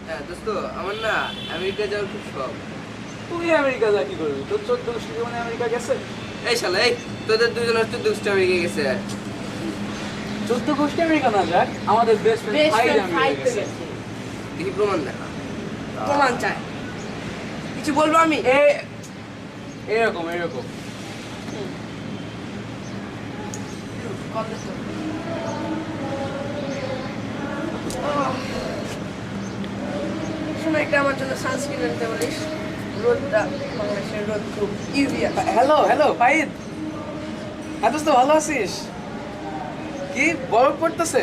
হ্যাঁ দোস্ত, আমার না আমেরিকা যাওয়ার খুব শখ। তুই আমেরিকা যা কি করবি? তোর 14 জীবনে আমেরিকা গেছে? এই শালা, এই তোদের দুজনের তো দুষ্ট আমেরিকা গেছে। 14 গোষ্ঠী আমেরিকা না যাক, আমাদের বেস্ট ফ্রেন্ড ভাই আমেরিকা গেছে। দেখি প্রমাণ দেখা। প্রমাণ চাই, কিছু বলবো আমি? এরকম শোনো, একটা আমার জন্য সানস্ক্রিন আনতে বলিস। রোদটা, বাংলাদেশের রোদ খুব ইউভিয়া। হ্যালো ফাইদ, হ্যাঁ দোস্ত ভালো আছিস? কি বরফ পড়তেছে?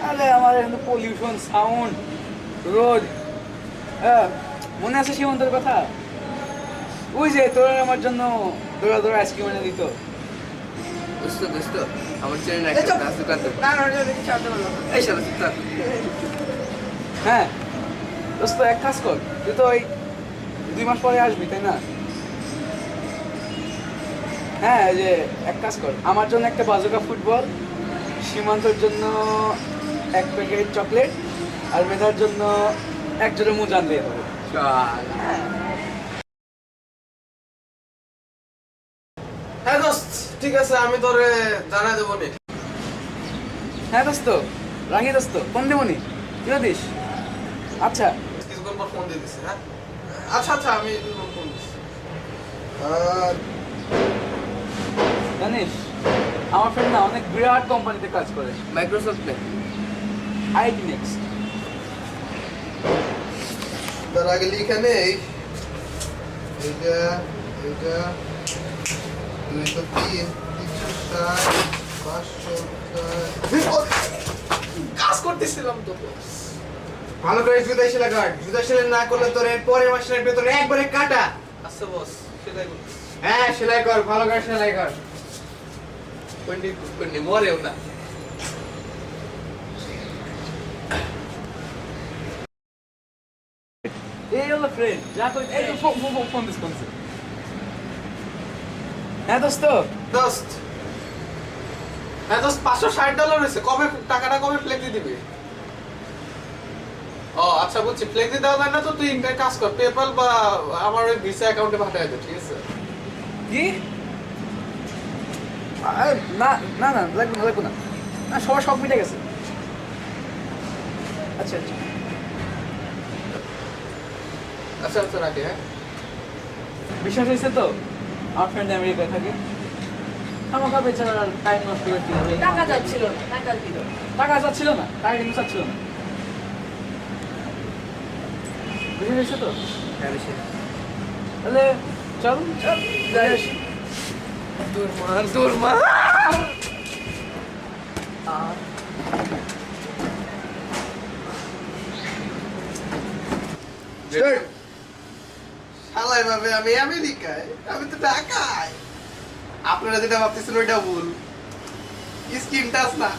আরে আমার এখানে পলিউশন, সাউন্ড, রোদ। মনে আছে সীমন্তের কথা? ওই যে তোর আমার জন্য দৌড়া আইসক্রিম এনে দিত। দোস্ত আমার চ্যানেল একটা কাজ করতে। না দেখি চাপতে বলো। এই শালা চুপ থাক। হ্যাঁ দোস্ত, এক কাজ কর, তুই তো ওই 2 মাস পরে আসবি তাই না? হ্যাঁ, এই যে এক কাজ কর, আমার জন্য একটা বাজুকা ফুটবল, সীমান্তর জন্য 1 প্যাকেট চকলেট, আর মেধার জন্য 1 জোড়া মোজা আনতে হবে। হ্যাঁ দোস্ত, ঠিক আছে, আমি তোরে জানাই দেবো নি। হ্যাঁ দোস্ত, রাঙি দোস্ত, ফোন দেবো নি, তুইও দিস। আচ্ছা কিছুক্ষণ পর ফোন দিয়ে দিচ্ছি। হ্যাঁ আচ্ছা, আমি ফোন দিচ্ছি। জানিস আমার ফ্রেন্ড না অনেক বিরাট কোম্পানিতে কাজ করে, মাইক্রোসফট নাকি? IT next. তার আগে লিখে নেই, এইটা 203, 360, 500 কাজ করতেছিলাম তো। ভালো করে জুতা সেলাই কর, জুতা সেলাই না করলে তোর এর পরের মাসের বেতন একবারে কাটা। আচ্ছা বস, সেলাই কর। হ্যাঁ সেলাই কর, ভালো করে সেলাই কর। কোনটি মরেও না। এই হলো ফ্রেন্ড, যা কই এই তো ফোন দিস। হ্যাঁ দোস্ত, হ্যাঁ দোস্ত, $560 হয়েছে। টাকাটা কবে ফ্লেক্সি দিবি? ও আচ্ছা বুঝছি, ফ্লেক্সি দেওয়া যায় না তো তুই একটা কাজ কর, পেপ্যাল বা আমার ওই ভিসা অ্যাকাউন্টে পাঠিয়ে দে, ঠিক আছে? কি? না লাগবে না, সবার সব মিটে গেছে। আচ্ছা রাখি। হ্যাঁ বিশ্বাস হয়েছে তো? আমার ফ্রেন্ড আমেরিকায় থাকে, আমাকে বেচারা টাইম নষ্ট করে দিল। টাকা যাচ্ছিল না, টাকা দিল। টাকা যাচ্ছিল না, টাকা কিন্তু চাচ্ছিল না। বুঝে গেছে তো? তাহলে চল যাই আসি। তোর মা শালাই ভাবে আমি আমেরিকায়, আমি তো ঢাকায়। আপনারা যেটা ভাবতেছেন ওইটা ভুল, স্কিম টাচ না।